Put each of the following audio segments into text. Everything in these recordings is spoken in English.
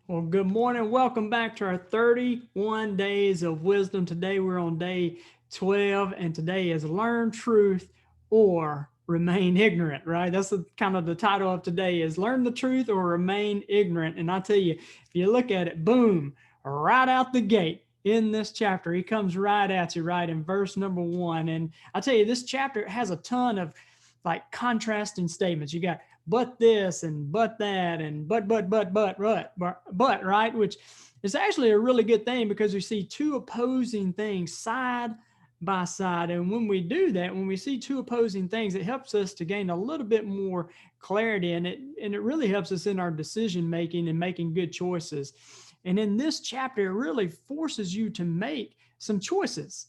Well, good morning. Welcome back to our 31 days of wisdom. Today we're on day 12, and today is learn truth or remain ignorant, right? That's kind of the title of today is learn the truth or remain ignorant. And I tell you, if you look at it, boom, right out the gate in this chapter, he comes right at you, right in verse number 1. And I tell you, this chapter has a ton of like contrasting statements. You got but this and but that and but right, which is actually a really good thing because we see two opposing things side by side. And when we do that, when we see two opposing things, it helps us to gain a little bit more clarity, and it really helps us in our decision making and making good choices. And in this chapter, it really forces you to make some choices,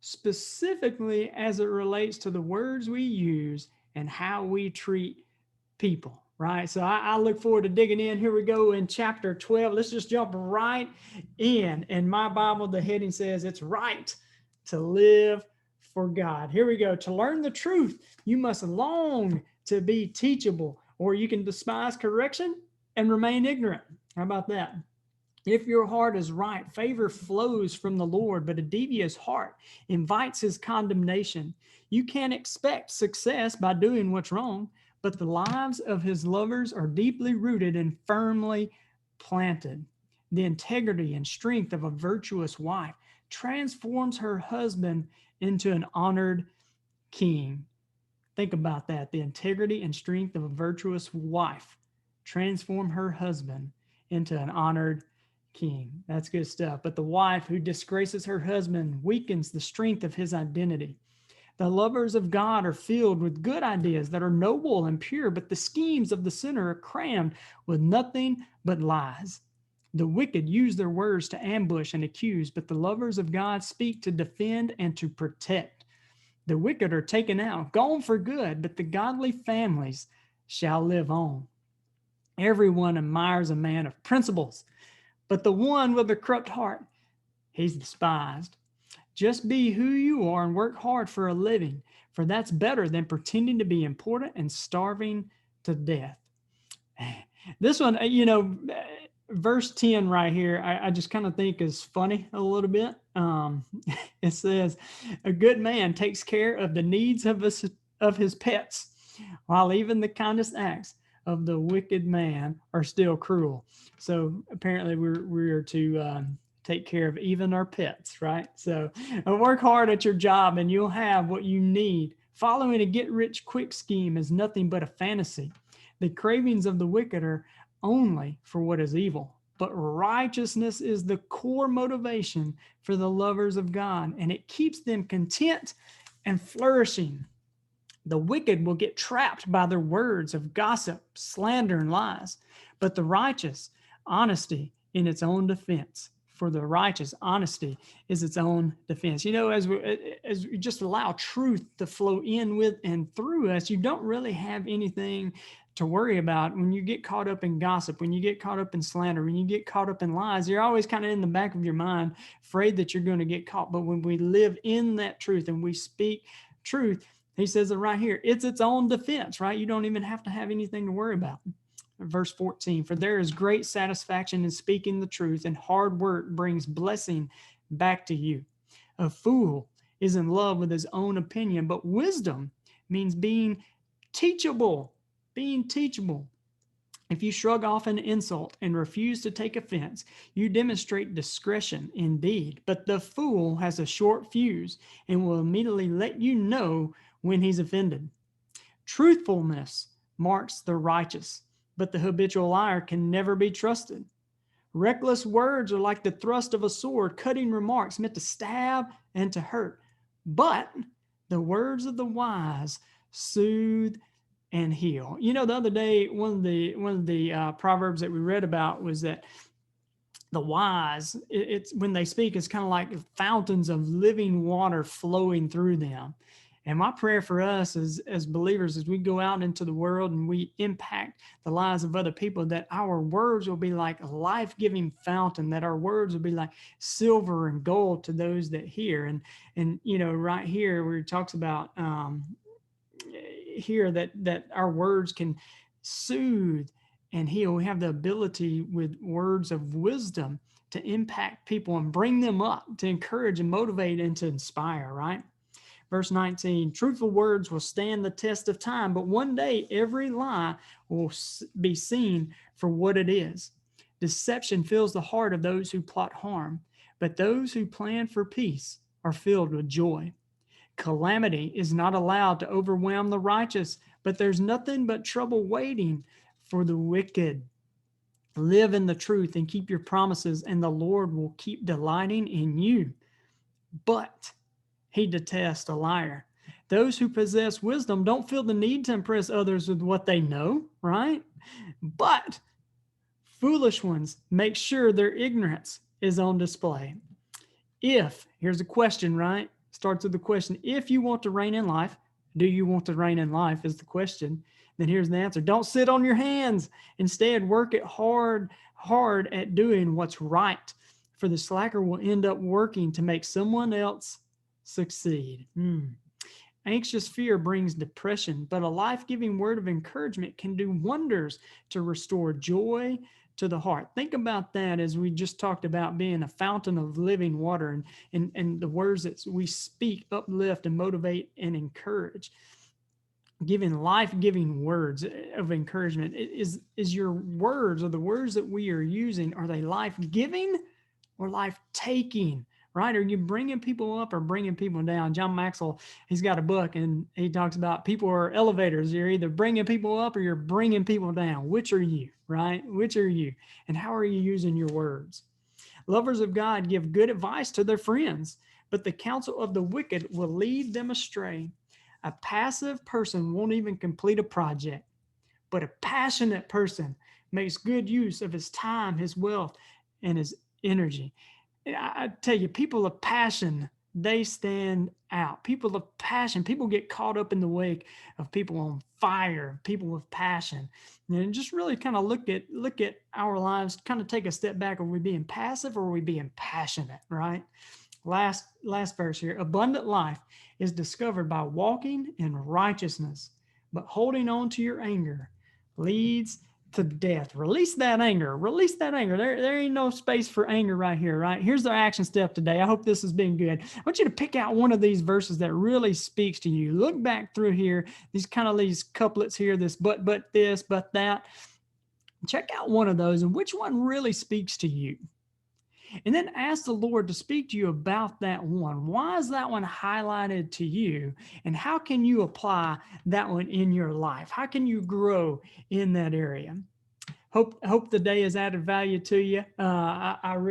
specifically as it relates to the words we use and how we treat people, right? So I look forward to digging in. Here we go in chapter 12. Let's just jump right in. In my Bible, the heading says it's right to live for God. Here we go. To learn the truth, you must long to be teachable, or you can despise correction and remain ignorant. How about that? If your heart is right, favor flows from the Lord, but a devious heart invites his condemnation. You can't expect success by doing what's wrong, but the lives of his lovers are deeply rooted and firmly planted. The integrity and strength of a virtuous wife transforms her husband into an honored king. Think about that. The integrity and strength of a virtuous wife transform her husband into an honored king. That's good stuff. But the wife who disgraces her husband weakens the strength of his identity. The lovers of God are filled with good ideas that are noble and pure, but the schemes of the sinner are crammed with nothing but lies. The wicked use their words to ambush and accuse, but the lovers of God speak to defend and to protect. The wicked are taken out, gone for good, but the godly families shall live on. Everyone admires a man of principles, but the one with a corrupt heart, he's despised. Just be who you are and work hard for a living, for that's better than pretending to be important and starving to death. This one, verse 10 right here, I just kind of think is funny a little bit. It says, a good man takes care of the needs of his pets, while even the kindest acts of the wicked man are still cruel. So apparently we're to take care of even our pets, right? So work hard at your job and you'll have what you need. Following a get rich quick scheme is nothing but a fantasy. The cravings of the wicked are only for what is evil, but righteousness is the core motivation for the lovers of God, and it keeps them content and flourishing. The wicked will get trapped by their words of gossip, slander, and lies, but the righteous, honesty in its own defense. For the righteous, honesty is its own defense. As we just allow truth to flow in with and through us, you don't really have anything to worry about when you get caught up in gossip, when you get caught up in slander, when you get caught up in lies. You're always kind of in the back of your mind, afraid that you're going to get caught. But when we live in that truth and we speak truth, he says it right here. It's its own defense, right? You don't even have to have anything to worry about. Verse 14, for there is great satisfaction in speaking the truth, and hard work brings blessing back to you. A fool is in love with his own opinion, but wisdom means being teachable, being teachable. If you shrug off an insult and refuse to take offense, you demonstrate discretion indeed. But the fool has a short fuse and will immediately let you know when he's offended. Truthfulness marks the righteous, but the habitual liar can never be trusted. Reckless words are like the thrust of a sword, cutting remarks meant to stab and to hurt. But the words of the wise soothe and heal. The other day, one of the proverbs that we read about was that the wise, it's when they speak, it's kind of like fountains of living water flowing through them. And my prayer for us as believers, as we go out into the world and we impact the lives of other people, that our words will be like a life-giving fountain, that our words will be like silver and gold to those that hear. And right here where it talks about here that our words can soothe and he'll have the ability with words of wisdom to impact people and bring them up, to encourage and motivate and to inspire, right? Verse 19, truthful words will stand the test of time, but one day every lie will be seen for what it is. Deception fills the heart of those who plot harm, but those who plan for peace are filled with joy. Calamity is not allowed to overwhelm the righteous, but there's nothing but trouble waiting for the wicked. Live in the truth and keep your promises, and the Lord will keep delighting in you. But he detests a liar. Those who possess wisdom don't feel the need to impress others with what they know, right? But foolish ones make sure their ignorance is on display. Here's a question, right? Starts with the question. If you want to reign in life, do you want to reign in life is the question. Then here's the answer. Don't sit on your hands. Instead, work it hard at doing what's right. For the slacker will end up working to make someone else succeed. Anxious fear brings depression, but a life-giving word of encouragement can do wonders to restore joy to the heart. Think about that as we just talked about being a fountain of living water, and the words that we speak uplift and motivate and encourage. Giving life-giving words of encouragement. Is your words, or the words that we are using, are they life-giving or life-taking? Right? Are you bringing people up or bringing people down? John Maxwell, he's got a book and he talks about people are elevators. You're either bringing people up or you're bringing people down. Which are you, right? Which are you? And how are you using your words? Lovers of God give good advice to their friends, but the counsel of the wicked will lead them astray. A passive person won't even complete a project, but a passionate person makes good use of his time, his wealth, and his energy. I tell you, people of passion, they stand out. People of passion, people get caught up in the wake of people on fire, people with passion. And just really kind of look at our lives, kind of take a step back. Are we being passive or are we being passionate, right? Last verse here. Abundant life is discovered by walking in righteousness, but holding on to your anger leads to death. Release that anger. Release that anger. There ain't no space for anger right here, right? Here's the action step today. I hope this has been good. I want you to pick out one of these verses that really speaks to you. Look back through here, these couplets here, this but this, but that. Check out one of those and which one really speaks to you. And then ask the Lord to speak to you about that one. Why is that one highlighted to you? And how can you apply that one in your life? How can you grow in that area? Hope the day has added value to you. I've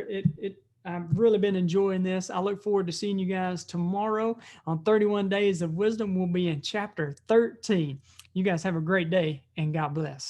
really been enjoying this. I look forward to seeing you guys tomorrow on 31 Days of Wisdom. We'll be in chapter 13. You guys have a great day and God bless.